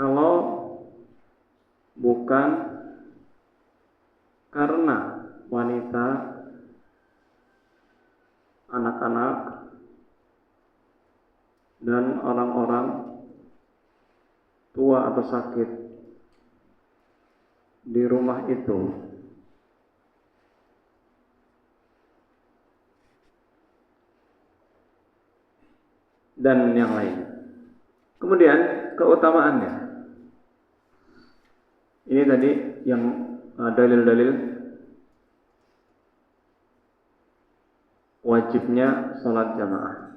kalau bukan karena wanita, anak-anak, dan orang-orang tua atau sakit di rumah itu, dan yang lain. Kemudian keutamaannya, ini tadi yang dalil-dalil wajibnya sholat jamaah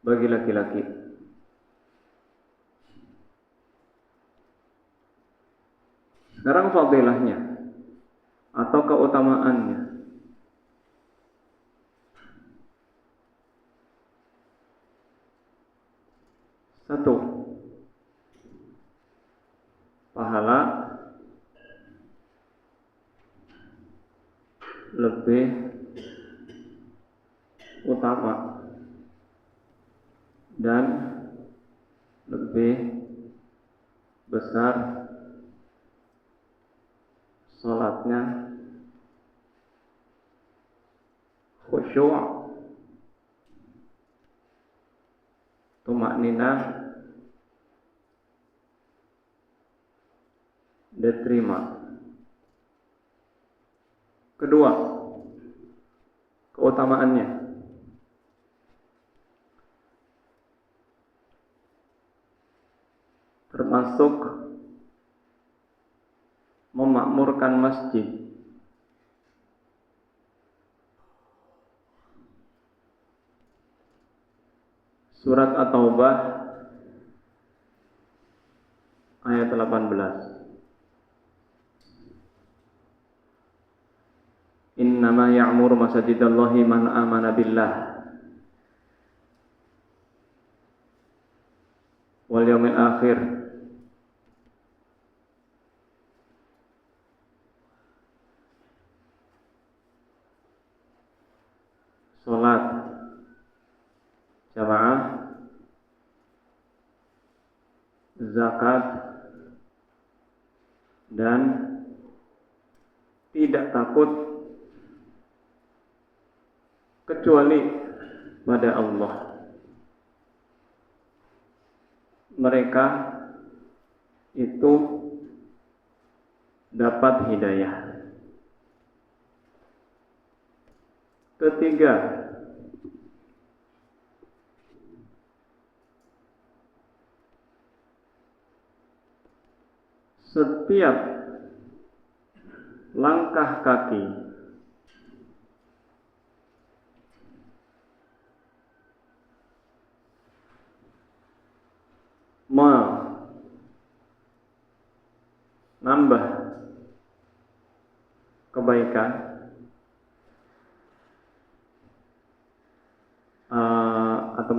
bagi laki-laki. Sekarang fadilahnya atau keutamaannya. Satu, pahala lebih utama dan lebih besar salatnya khusyuk, tumakninah, diterima. Kedua, keutamaannya, termasuk memakmurkan masjid. Surat At-Taubah ayat 18. Innama ya'muru masajidallahi man amana billah wal yawmil akhir salat jamaah, zakat, dan tidak takut kecuali pada Allah. Mereka itu dapat hidayah. Ketiga, setiap langkah kaki menambah kebaikan atau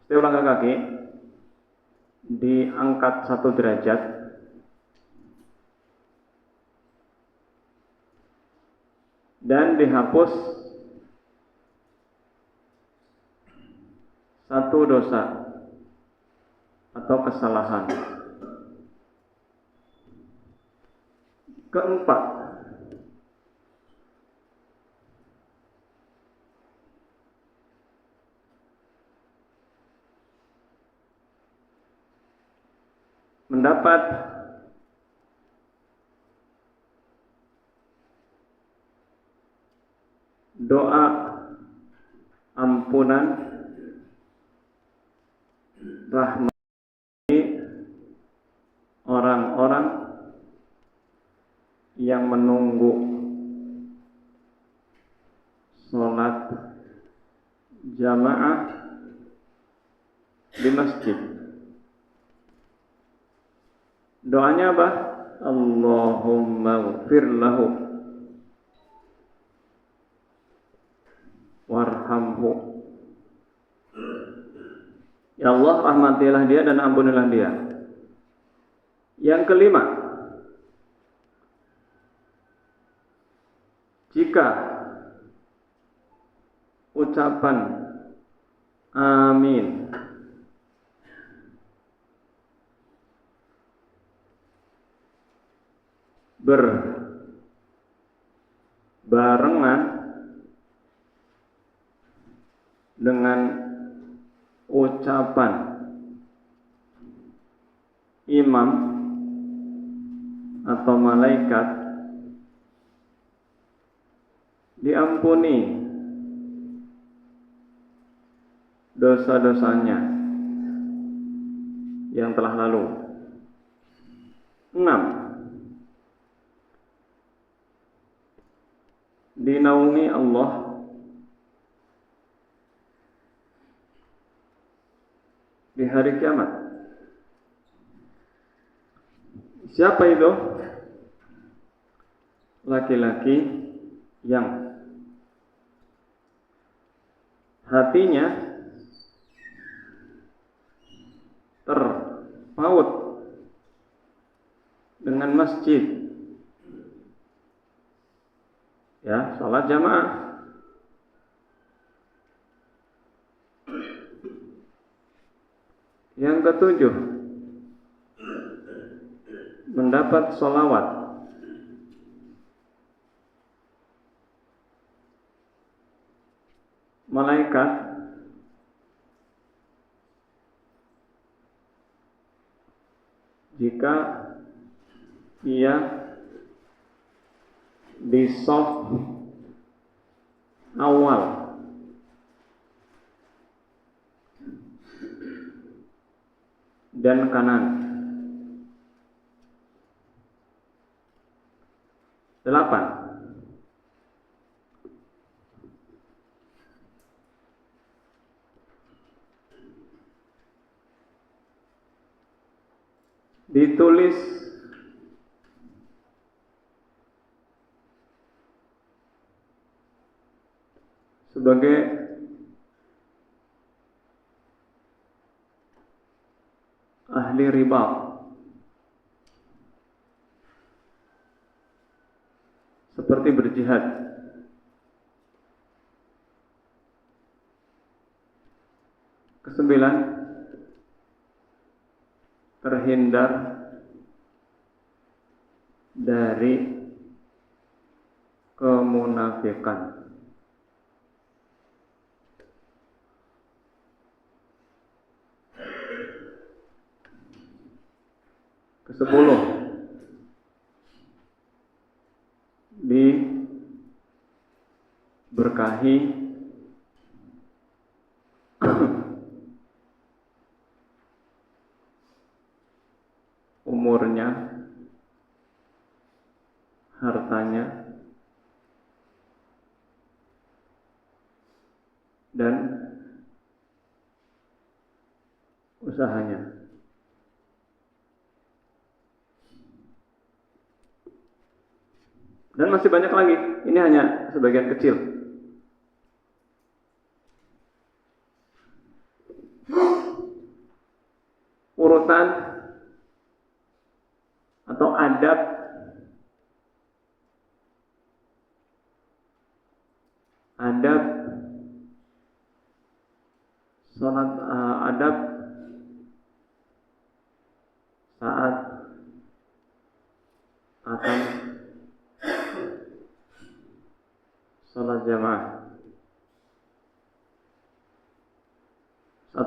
setiap langkah kaki diangkat 1 derajat dan dihapus 1 dosa atau kesalahan. Keempat, mendapat doa ampunan, rahmat orang-orang yang menunggu sholat jamaah di masjid. Doanya apa? Allahumma ighfir lahu warhamhu. Ya Allah, rahmatilah dia dan ampunilah dia. Yang kelima, jika ucapan Amin. Berbarengan dengan ucapan imam atau malaikat, diampuni dosa-dosanya yang telah lalu. 6. Dinaungi Allah di hari kiamat. Siapa itu? Laki-laki yang hatinya terpaut dengan masjid, ya, salat jamaah. Yang ketujuh, mendapat sholawat malaikat jika ia di shaf awal dan kanan. 8. Ditulis sebagai ahli riba, seperti berjihad. Kesembilan, terhindar dari kemunafikan. Kesepuluh, diberkahi umurnya, hartanya, dan usahanya. Dan masih banyak lagi. Ini hanya sebagian kecil. Urutan atau adab sholat, adab saat akan sholat jamaah. 1.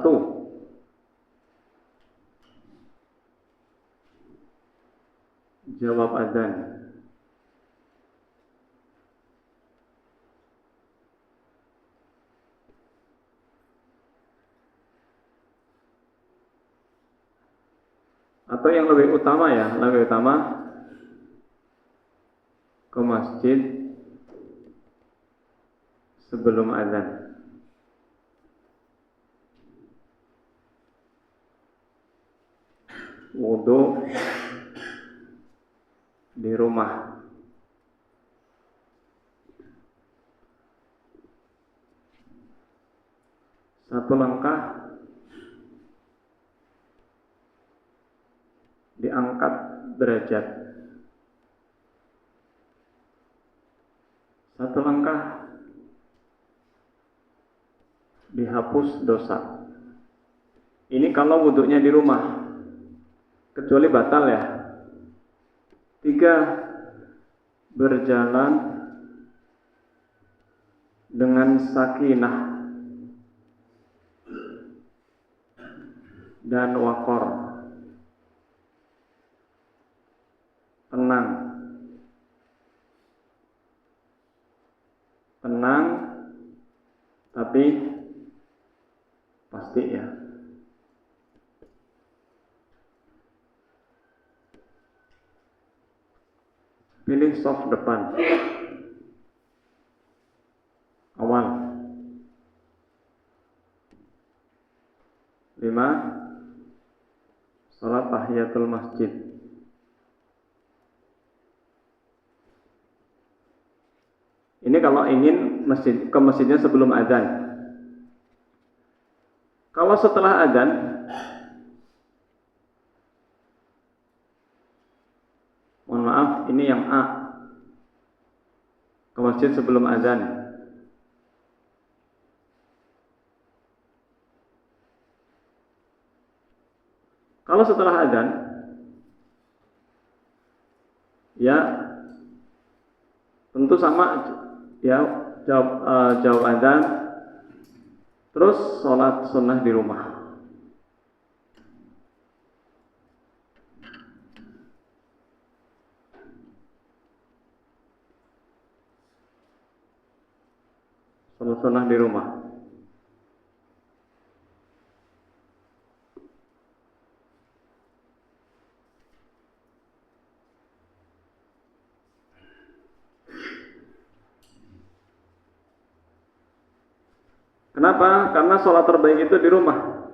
Jawab adzan. Atau yang lebih utama ke masjid sebelum adzan. Wudu di rumah. Satu langkah diangkat derajat. Satu langkah dihapus dosa. Ini kalau wudhunya di rumah, kecuali batal ya. 3, berjalan dengan sakinah dan waqar, tenang tapi pasti ya. Pilih soft depan awal. 5, salat tahiyatul masjid. Ini kalau ingin ke masjidnya sebelum adzan. Kalau setelah adzan, mohon maaf, ini yang A, ke masjid sebelum adzan. Kalau setelah adzan, ya tentu sama ya, jawab adzan, terus sholat sunnah di rumah. Sholat sunnah di rumah. Kenapa? Karena sholat terbaik itu di rumah.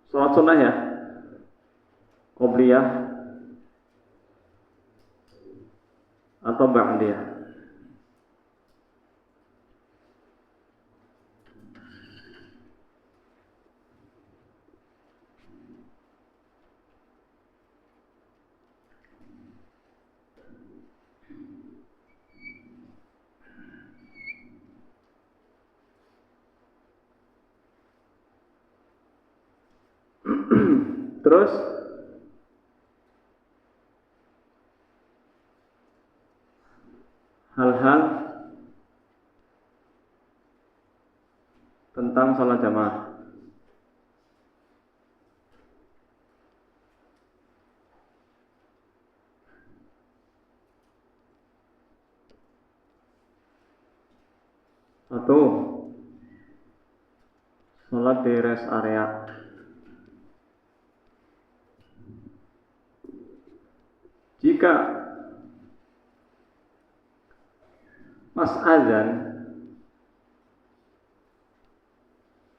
Sholat sunnah ya, qobliyah atau ba'diyah. Terus hal-hal tentang sholat jamaah. Satu, sholat di rest area. Jika pas azan,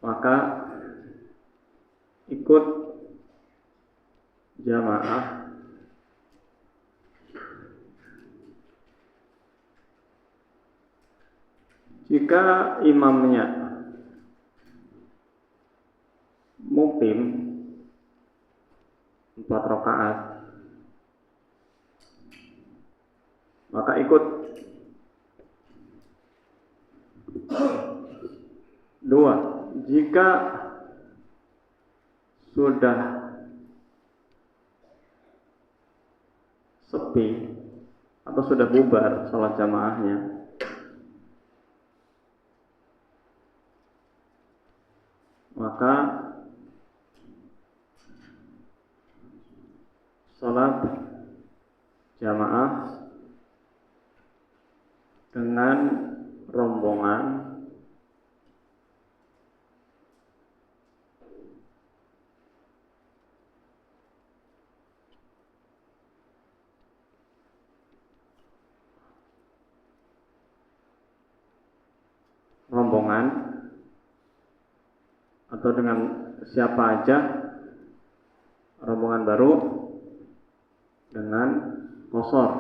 maka ikut jamaah jika imamnya muqim 4 rakaat, maka ikut. 2, jika sudah sepi atau sudah bubar sholat jamaahnya, maka sholat jamaah dengan rombongan atau dengan siapa aja, rombongan baru dengan qashar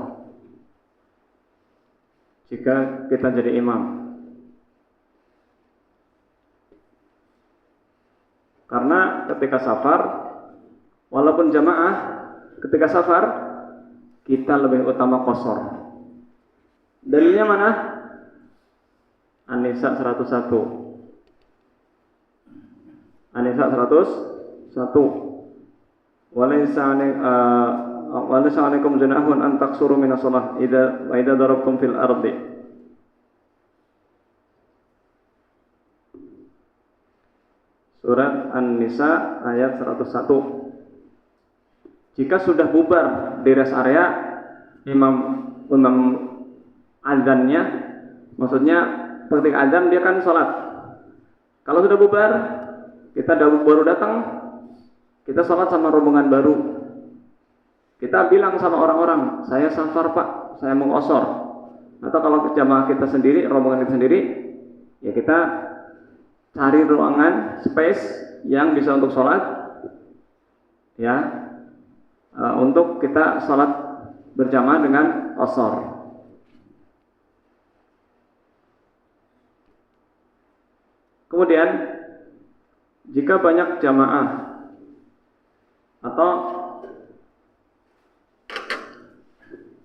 jika kita jadi imam. Karena ketika safar, walaupun jamaah, ketika safar kita lebih utama qashar. Dalilnya mana? An-Nisa 101. An-Nisa 101. Walaysa 'alaikum junahun an taqsuru minas shalah idza darabtum fil ardi. Surat An-Nisa ayat 101. Jika sudah bubar di rest area imam azannya, maksudnya ketika azan dia kan sholat. Kalau sudah bubar, kita baru datang, kita sholat sama rombongan baru. Kita bilang sama orang-orang, saya safar pak, saya mau qashar. Atau kalau jamaah kita sendiri, rombongan kita sendiri, ya kita cari ruangan, space yang bisa untuk sholat, ya, untuk kita sholat berjamaah dengan qashar. Kemudian, jika banyak jamaah atau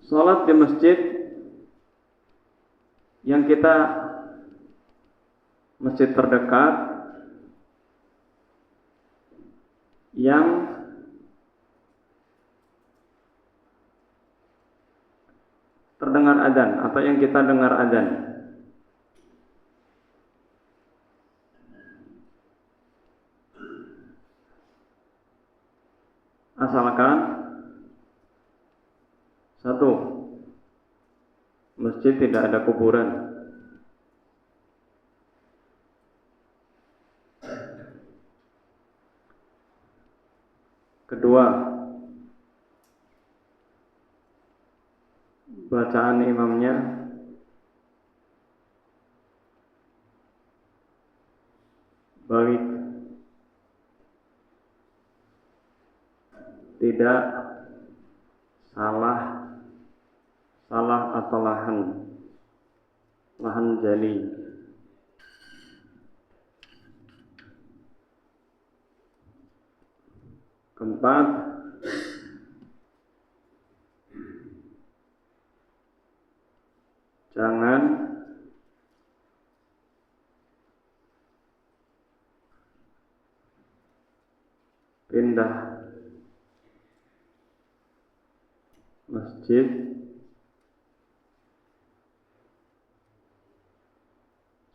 sholat di masjid yang kita masjid terdekat yang terdengar adzan atau yang kita dengar adzan. Asalkan satu, masjid tidak ada kuburan. Kedua, bacaan imamnya baik, tidak salah atau lahan jali. Keempat, jangan pindah masjid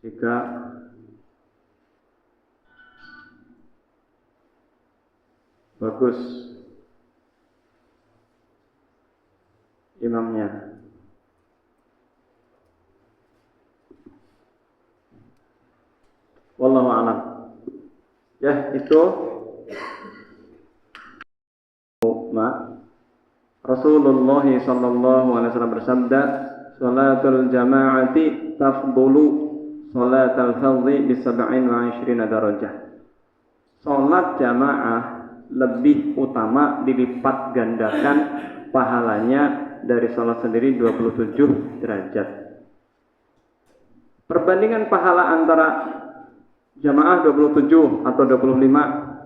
jika bagus imamnya. Wallahu a'lam. Ya, itu Rasulullah sallallahu alaihi wasallam bersabda, "Salatul jama'ati tafdulu salatal fardhi bi 27 darajah." Salat jamaah lebih utama, dilipat gandakan pahalanya dari salat sendiri 27 derajat. Perbandingan pahala antara jamaah 27 atau 25,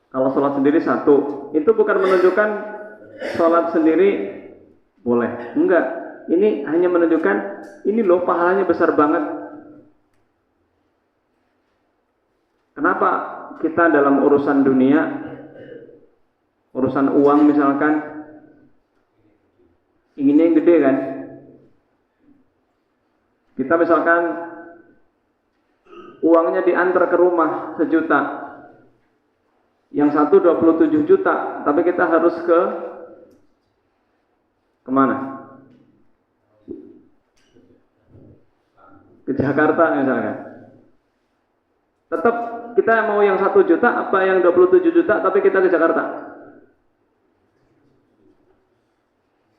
kalau sholat sendiri 1, itu bukan menunjukkan sholat sendiri boleh. Enggak, ini hanya menunjukkan ini loh pahalanya besar banget. Kenapa kita dalam urusan dunia, urusan uang misalkan, inginnya yang gede kan? Kita misalkan uangnya diantar ke rumah 1 juta, yang satu 27 juta, tapi kita harus kemana? Ke Jakarta misalkan. Tetap kita mau yang 1 juta apa yang 27 juta, tapi kita ke Jakarta.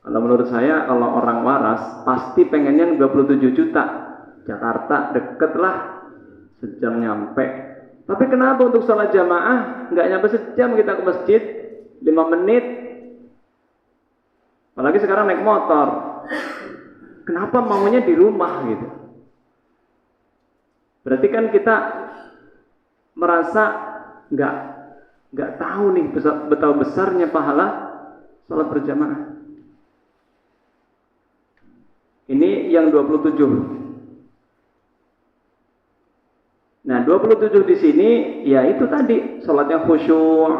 Kalau menurut saya, kalau orang waras pasti pengennya yang 27 juta. Jakarta deket lah, sejam nyampe. Tapi kenapa untuk sholat jamaah nggak nyampe sejam kita ke masjid, 5 menit? Apalagi sekarang naik motor. Kenapa maunya di rumah gitu? Berarti kan kita merasa nggak tahu nih betapa besarnya pahala sholat berjamaah. Ini yang 27. Nah, 27 di sini ya itu tadi, salatnya khusyuk,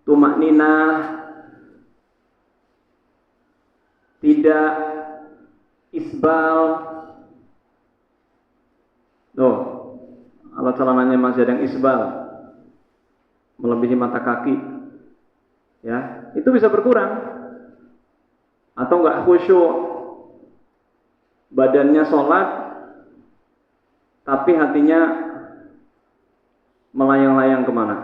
tumakninah, tidak isbal. Tuh, kalau celananya masih ada yang isbal, melebihi mata kaki, ya, itu bisa berkurang. Atau enggak khusyuk, badannya sholat, tapi hatinya melayang-layang kemana?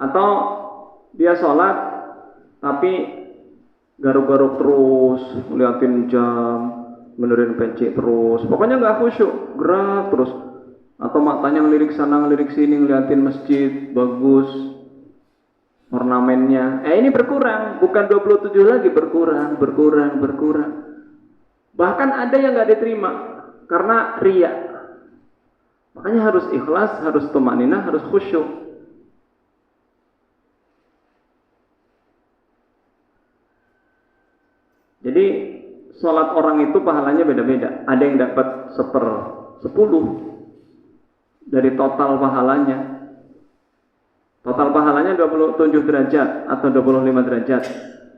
Atau dia sholat, tapi garuk-garuk terus, ngeliatin jam, benerin peci terus, pokoknya nggak khusyuk, gerak terus, atau matanya ngelirik sana ngelirik sini, ngeliatin masjid bagus ornamennya. Ini berkurang, bukan 27 lagi, berkurang. Bahkan ada yang nggak diterima karena riya. Makanya harus ikhlas, harus tumakninah, harus khusyuk. Jadi sholat orang itu pahalanya beda-beda. Ada yang dapat 1/10 dari total pahalanya. Total pahalanya 27 derajat atau 25 derajat.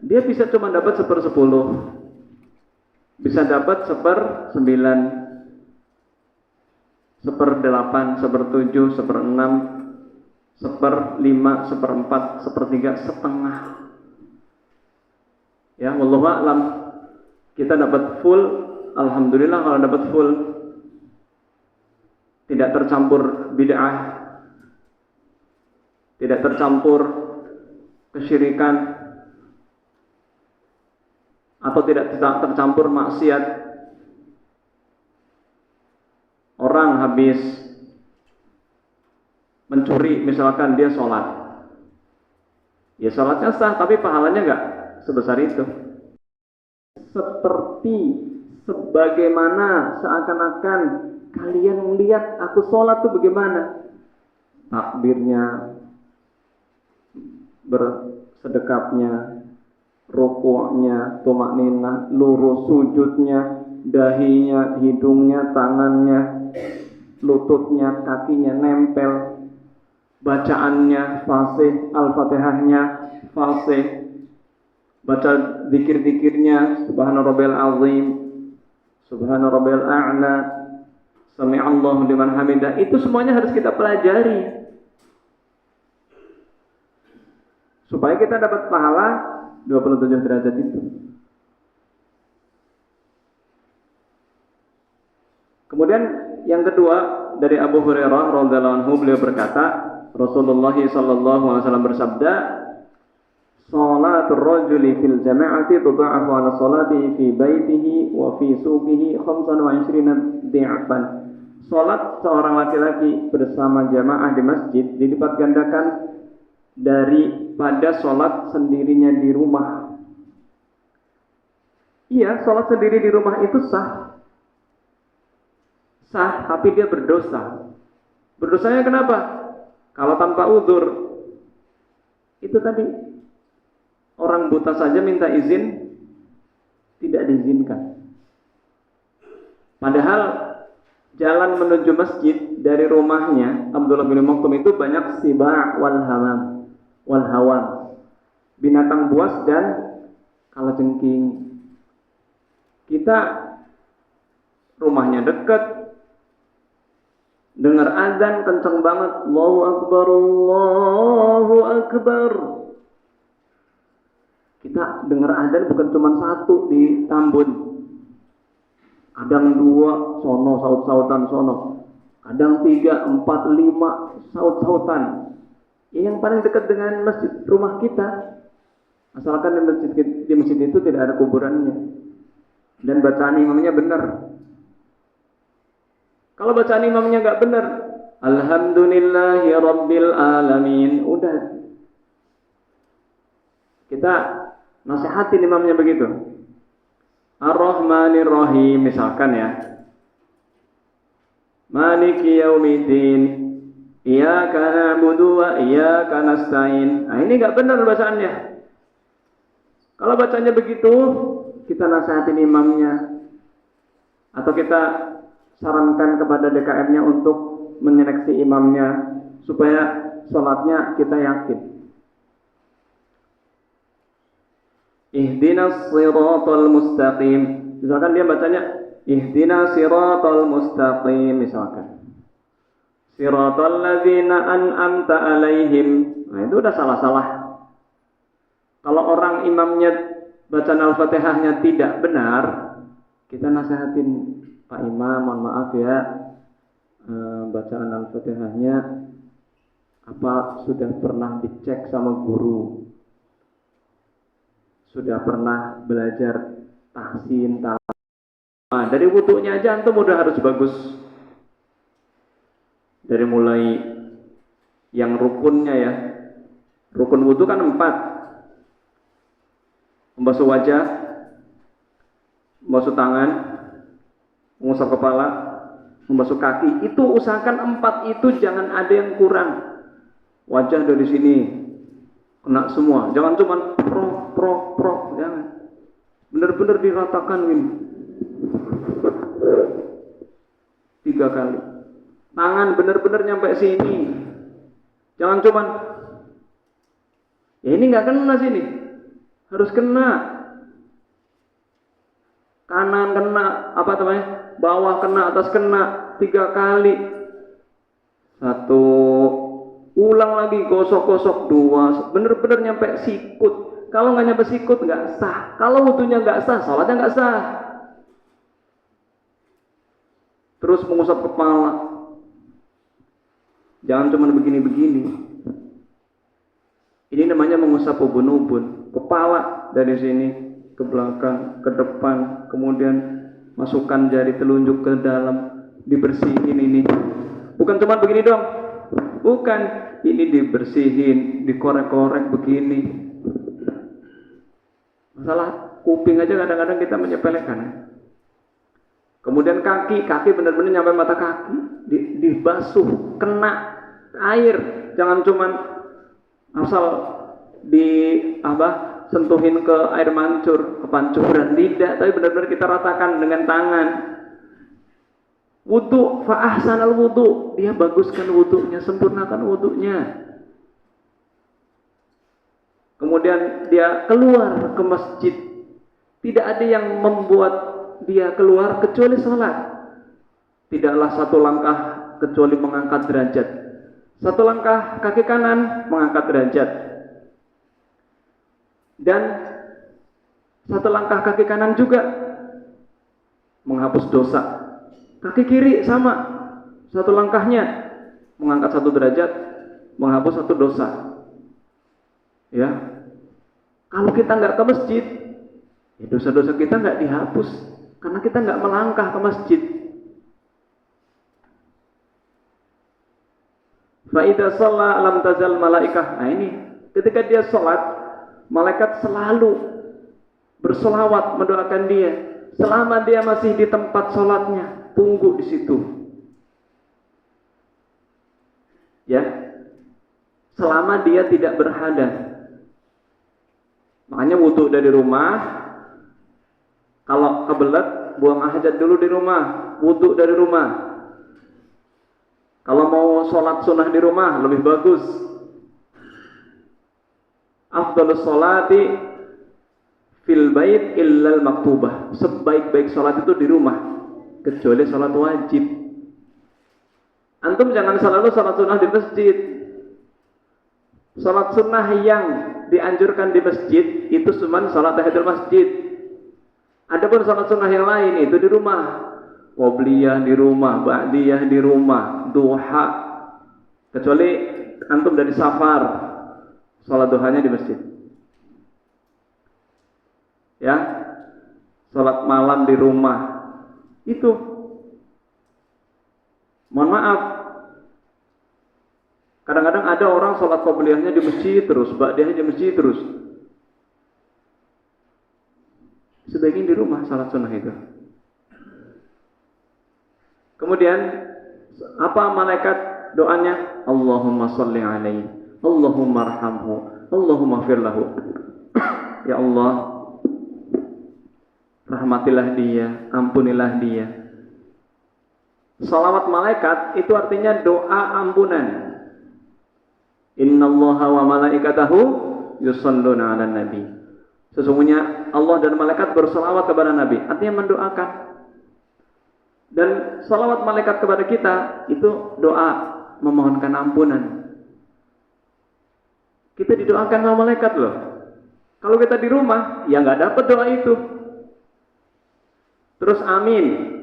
Dia bisa cuma dapat 1/10. Bisa dapat 1/9, 1/8, 1/7, 1/6, 1/5, 1/4, 1/3, setengah. Ya, wallahu a'lam. Kita dapat full, alhamdulillah kalau dapat full. Tidak tercampur bid'ah, tidak tercampur kesyirikan, atau tidak tercampur maksiat. Orang habis mencuri, misalkan dia sholat, ya sholatnya sah, tapi pahalanya enggak sebesar itu. Seperti sebagaimana seakan-akan kalian melihat aku sholat tuh bagaimana, takbirnya, bersedekapnya, rukuknya, tumakninah, lurus sujudnya, dahinya, hidungnya, tangannya, lututnya, kakinya nempel, bacaannya fasih, al-fatihahnya fasih, baca zikir-zikirnya, subhana rabbil azim, subhana rabbil a'la, sami'allahu liman hamidah. Itu semuanya harus kita pelajari supaya kita dapat pahala 27 derajat itu. Kemudian yang kedua dari Abu Hurairah radhiyallahu anhu, beliau berkata, Rasulullah sallallahu alaihi wasallam bersabda, "Shalatul rajuli fil jama'ati tudha'afu 'ala salatihi fi baitihi wa fi suqihi 25 dhi'fan." Salat seorang laki-laki bersama jamaah di masjid dilipat gandakan daripada salat sendirinya di rumah. Iya, salat sendiri di rumah itu sah. Sah, tapi dia berdosa. Berdosanya kenapa? Kalau tanpa uzur, itu tadi, orang buta saja minta izin, tidak diizinkan. Padahal jalan menuju masjid dari rumahnya Abdullah bin Maktum itu banyak siba' wal hawam, binatang buas dan kalajengking. Kita rumahnya dekat, dengar azan kenceng banget, Allahu Akbar, Allahu Akbar. Kita dengar azan bukan cuma satu di Tambun, kadang 2 sono saut-sautan sono, kadang 3, 4, 5 saut-sautan. Yang paling dekat dengan masjid rumah kita, asalkan di masjid itu tidak ada kuburannya dan bacaan imamnya benar. Kalau bacaan imamnya nggak benar, alhamdulillahi rabbil alamin, udah kita nasihatin imamnya begitu. Ar-Rahmanir Rahim misalkan ya, Maliki Yaumiddin, Iyyaka na'budu wa iyyaka nasta'in. Nah, ini nggak benar bacaannya. Kalau bacanya begitu, kita nasihatin imamnya, atau kita sarankan kepada DKM-nya untuk menyeleksi imamnya supaya sholatnya kita yakin. Ihdinas siratal mustaqim. Misalkan dia bacanya ihdinas siratal mustaqim misalkan. Siratal ladzina an'amta alaihim. Nah, itu udah salah-salah. Kalau orang imamnya bacaan Al-Fatihahnya tidak benar, kita nasihatin, Pak Imam, mohon maaf ya, bacaan Al-Fatihahnya apa sudah pernah dicek sama guru? Sudah pernah belajar tahsin, nah, dari wudunya aja antum udah harus bagus. Dari mulai yang rukunnya ya, rukun wudu kan 4: membasuh wajah, membasuh tangan, mengusap kepala, membasuh kaki. Itu usahakan 4 itu jangan ada yang kurang. Wajah dari sini kena semua, jangan cuma pro, jangan. Benar-benar diratakan ini 3 kali. Tangan benar-benar nyampe sini, jangan cuman ya ini nggak kena sini, harus kena. Kanan kena, apa namanya, bawah kena, atas kena, 3 kali. 1, ulang lagi, gosok-gosok 2, benar-benar nyampe sikut. Kalau nggak nyampe sikut nggak sah. Kalau wudunya nggak sah, sholatnya nggak sah. Terus mengusap kepala, jangan cuma begini-begini. Ini namanya mengusap ubun-ubun. Kepala dari sini ke belakang, ke depan, kemudian masukkan jari telunjuk ke dalam, dibersihin ini. Bukan cuma begini dong. Bukan, ini dibersihin, dikorek-korek begini. Masalah kuping aja kadang-kadang kita menyepelekan. Kemudian kaki benar-benar nyampe mata kaki, dibasuh, kena air, jangan cuman asal sentuhin ke air mancur, ke pancuran, tidak, tapi benar-benar kita ratakan dengan tangan. Wudu, fa ahsanal wudu, dia baguskan wudunya, sempurnakan wudunya. Kemudian dia keluar ke masjid, tidak ada yang membuat dia keluar kecuali sholat. Tidaklah 1 langkah kecuali mengangkat derajat. 1 langkah kaki kanan mengangkat derajat. Dan 1 langkah kaki kanan juga menghapus dosa. Kaki kiri sama, 1 langkahnya mengangkat 1 derajat, menghapus 1 dosa. Ya, kalau kita nggak ke masjid, ya dosa-dosa kita nggak dihapus, karena kita nggak melangkah ke masjid. Fa idza shalla lam tazal malaikah. Nah ini, ketika dia sholat, malaikat selalu bersolawat mendoakan dia selama dia masih di tempat sholatnya. Tunggu di situ, ya, selama dia tidak berhadas. Makanya wudu dari rumah, kalau kebelet buang hajat dulu di rumah, wudu dari rumah. Kalau mau sholat sunnah di rumah lebih bagus. Afdhalus sholati fil bait illal maktubah. Sebaik-baik sholat itu di rumah, kecuali sholat wajib. Antum jangan selalu sholat sunnah di masjid. Sholat sunnah yang dianjurkan di masjid itu cuma sholat tahiyatul masjid. Adapun sholat sunnah yang lain itu di rumah. Qobliyah di rumah, ba'diyah di rumah, duha. Kecuali antum dari safar, sholat duhanya di masjid. Ya, sholat malam di rumah. Itu, mohon maaf, kadang-kadang ada orang sholat qobliyahnya di masjid terus, ba'diyahnya di masjid terus. Sebaiknya di rumah sholat sunnah itu. Kemudian apa malaikat doanya? Allahumma sholli alaihi, Allahumma arhamhu, Allahumma firlahu. Ya Allah, rahmatilah dia, ampunilah dia. Salawat malaikat itu artinya doa ampunan. Innallaha wa malaikatahu yusholluna 'alan nabi. Sesungguhnya Allah dan malaikat berselawat kepada Nabi, artinya mendoakan. Dan salawat malaikat kepada kita itu doa memohonkan ampunan. Kita didoakan sama malaikat loh. Kalau kita di rumah, ya nggak dapat doa itu. Terus amin.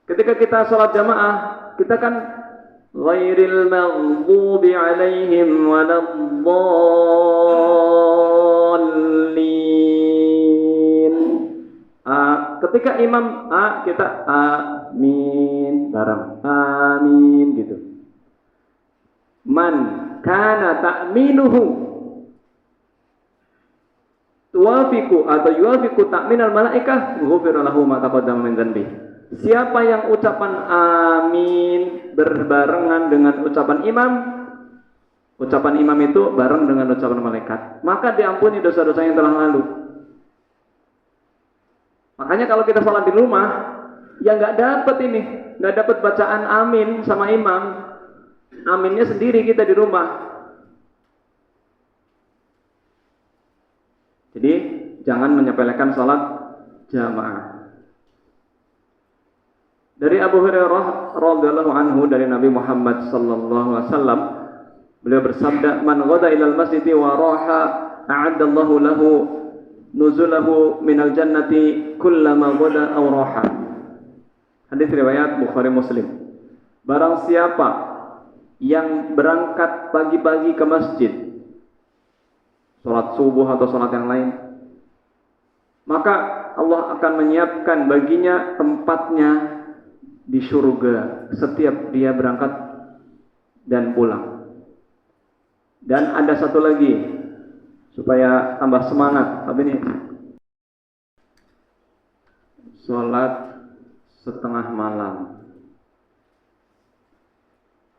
Ketika kita sholat jamaah, kita kan ghairil maghdubi alaihim waladdallin. Ketika imam kita amin bareng. Amin gitu. Man kana ta'minuhu tuwafiku atau yuwafiku ta'minal malaikah ghufira lahu ma taqaddama min dzanbi. Siapa yang ucapan amin berbarengan dengan ucapan imam itu bareng dengan ucapan malaikat, maka diampuni dosa-dosa yang telah lalu. Makanya kalau kita sholat di rumah, ya nggak dapat nggak dapat bacaan amin sama imam. Aminnya sendiri kita di rumah. Jadi jangan menyepelekan sholat jamaah. Dari Abu Hurairah radhiyallahu anhu dari Nabi Muhammad sallallahu alaihi wasallam, beliau bersabda, "Man ghada ilal masjid wa raha a'addallahu lahu nuzulahu minal jannati kullama ghada aw raha." Hadis riwayat Bukhari Muslim. Barang siapa yang berangkat pagi-pagi ke masjid, sholat subuh atau sholat yang lain, maka Allah akan menyiapkan baginya tempatnya di surga setiap dia berangkat dan pulang. Dan ada satu lagi supaya tambah semangat, tapi ini sholat setengah malam.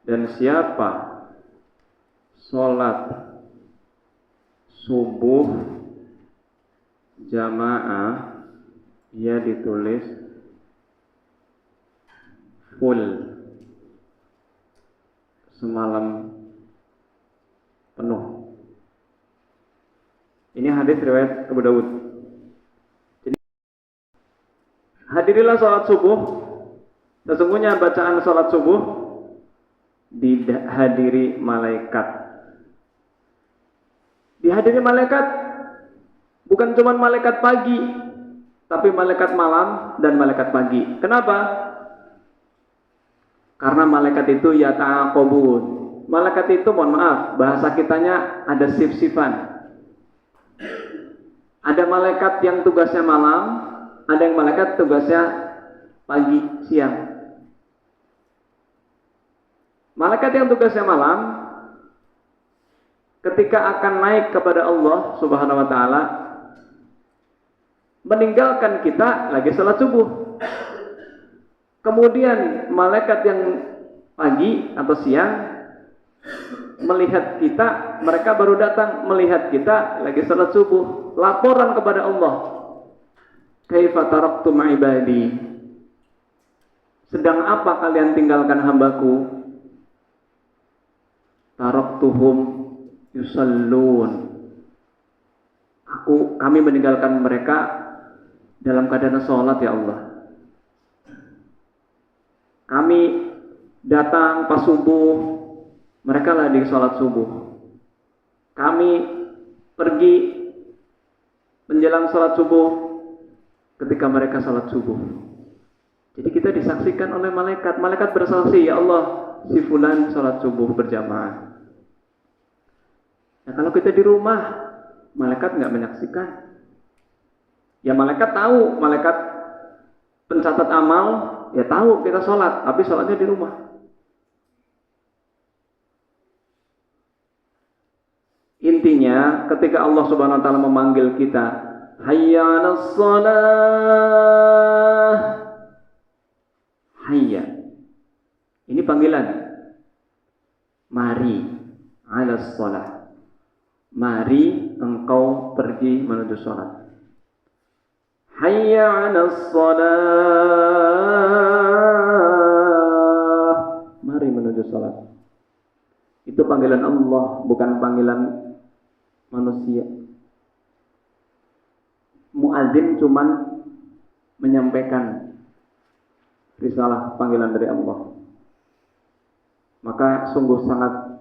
Dan siapa sholat subuh jamaah, dia ditulis full semalam penuh. Ini hadis riwayat Abu Dawud. Jadi, hadirilah sholat subuh. Sesungguhnya bacaan sholat subuh dihadiri malaikat. Dihadiri malaikat bukan cuma malaikat pagi, tapi malaikat malam dan malaikat pagi. Kenapa? Karena malaikat itu yata'aqabun. Malaikat itu, mohon maaf, bahasa kitanya ada sif-sifan. Ada malaikat yang tugasnya malam, ada yang malaikat tugasnya pagi, siang. Malaikat yang tugasnya malam, ketika akan naik kepada Allah Subhanahu wa taala, meninggalkan kita lagi salat subuh. Kemudian malaikat yang pagi atau siang melihat kita, mereka baru datang melihat kita lagi salat subuh, laporan kepada Allah. Kaifa taraktum ibadi? Sedang apa kalian tinggalkan hambaku? Taraktuhum yusallun. Kami meninggalkan mereka dalam keadaan sholat, ya Allah. Kami datang pas subuh, mereka lagi sholat subuh. Kami pergi menjelang sholat subuh ketika mereka sholat subuh. Jadi kita disaksikan oleh malaikat. Malaikat bersaksi, ya Allah, si fulan sholat subuh berjamaah. Nah, kalau kita di rumah, malaikat nggak menyaksikan. Ya malaikat tahu, malaikat pencatat amal, ya tahu kita sholat, tapi sholatnya di rumah. Intinya, ketika Allah Subhanahu Wa Taala memanggil kita, hayya 'alas shalah, hayya. Ini panggilan. Mari 'alas shalah. Mari engkau pergi menuju sholat. Hayya 'alas shalah. Itu panggilan Allah, bukan panggilan manusia. Muadzin cuman menyampaikan risalah panggilan dari Allah. Maka sungguh sangat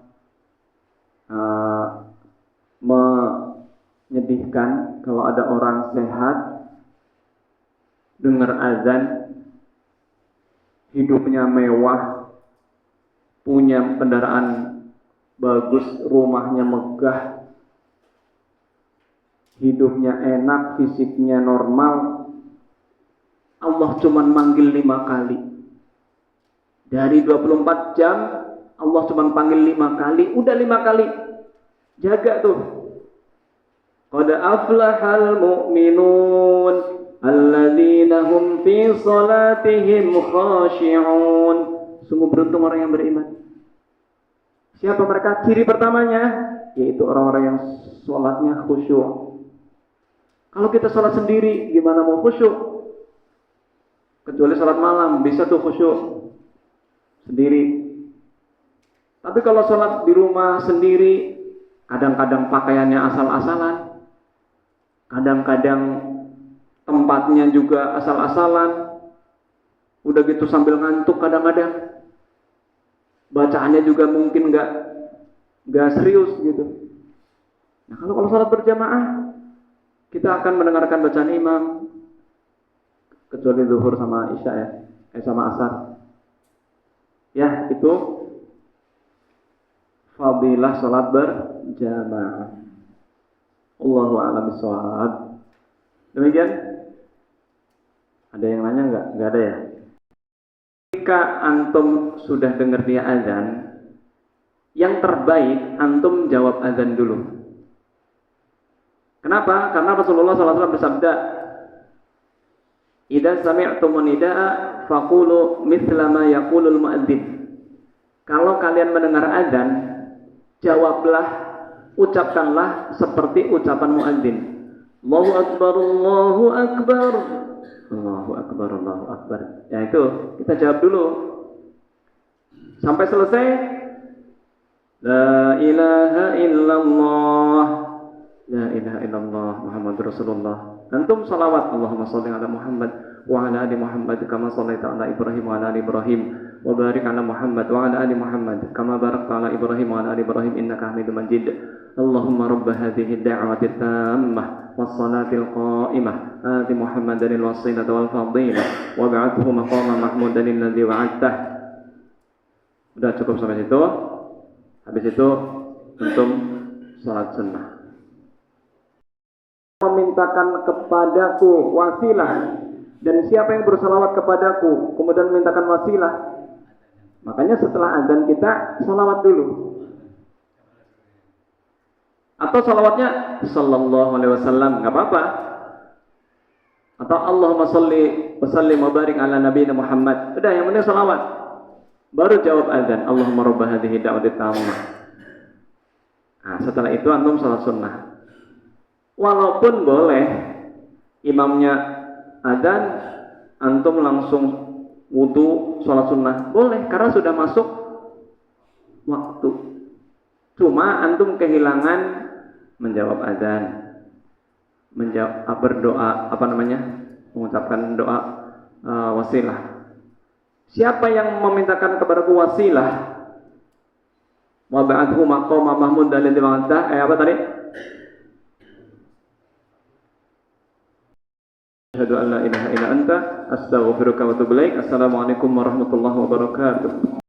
menyedihkan kalau ada orang sehat dengar azan, hidupnya mewah, punya kendaraan bagus, rumahnya megah, hidupnya enak, fisiknya normal. Allah cuma manggil 5 kali. Dari 24 jam, Allah cuma panggil 5 kali. Udah 5 kali. Jaga tuh. Qad aflahal mu'minun alladzina hum fi salatihim khashi'un. Sungguh beruntung orang yang beriman. Siapa mereka? Ciri pertamanya yaitu orang-orang yang sholatnya khusyuk. Kalau kita sholat sendiri, gimana mau khusyuk? Kecuali sholat malam, bisa tuh khusyuk sendiri. Tapi kalau sholat di rumah sendiri, kadang-kadang pakaiannya asal-asalan, kadang-kadang tempatnya juga asal-asalan, udah gitu sambil ngantuk kadang-kadang, bacaannya juga mungkin nggak serius gitu. Nah kalau sholat berjamaah, kita akan mendengarkan bacaan imam, kecuali zuhur sama isya ya, sama asar. Ya itu fadilah sholat berjamaah. Allahu a'lam bishawab. Demikian. Ada yang nanya nggak? Nggak ada ya. Jika antum sudah dengar dia azan, yang terbaik antum jawab azan dulu. Kenapa? Karena Rasulullah SAW bersabda, "Idza sami'tumun nidaa faqulu mithla ma yaqulul muadzin." Kalau kalian mendengar azan, jawablah, ucapkanlah seperti ucapan muadzin. Allahu akbar, Allahu akbar. Allahu akbar, Allahu akbar. Ya itu, kita jawab dulu. Sampai selesai. La ilaha illallah. La ilaha illallah Muhammadur Rasulullah. Antum salawat, Allahumma shalli ala Muhammad wa ala ali Muhammad kama shallaita ala Ibrahim wa ala ali Ibrahim wa barik ala Muhammad wa ala ali Muhammad kama barakta ala Ibrahim wa ala ali Ibrahim innaka Hamidum Majid. Allahumma rabb hadhihi ad-da'wati at-tammah was-salati al-qa'imah ati Muhammadan al-wasilata wal fadilah wa ba'athu maqaman mahmudan alladhi wa'adtah. Udah cukup sampai situ. Habis itu antum salat sunnah. Memintakan kepadaku wasilah, dan siapa yang bersalawat kepadaku kemudian memintakan wasilah, makanya setelah azan kita salawat dulu, atau salawatnya sallallahu alaihi wasallam nggak apa-apa, atau Allahumma sholli wa sallim wa barik ala nabiyina Muhammad. Udah, yang penting salawat, baru jawab azan, Allahumma rabb hadhihi da'wati tammah. Nah setelah itu antum salat sunnah. Walaupun boleh imamnya adzan, antum langsung wudu sholat sunnah, boleh karena sudah masuk waktu. Cuma antum kehilangan menjawab adzan, berdoa, mengucapkan doa wasilah. Siapa yang memintakan kepadaku wasilah? Wa ba'athu maqama mahmud dalil dimaksud apa tadi? Asyhadu an la ilaha illa anta astaghfiruka wa atubu ilaik. Assalamualaikum warahmatullahi wabarakatuh.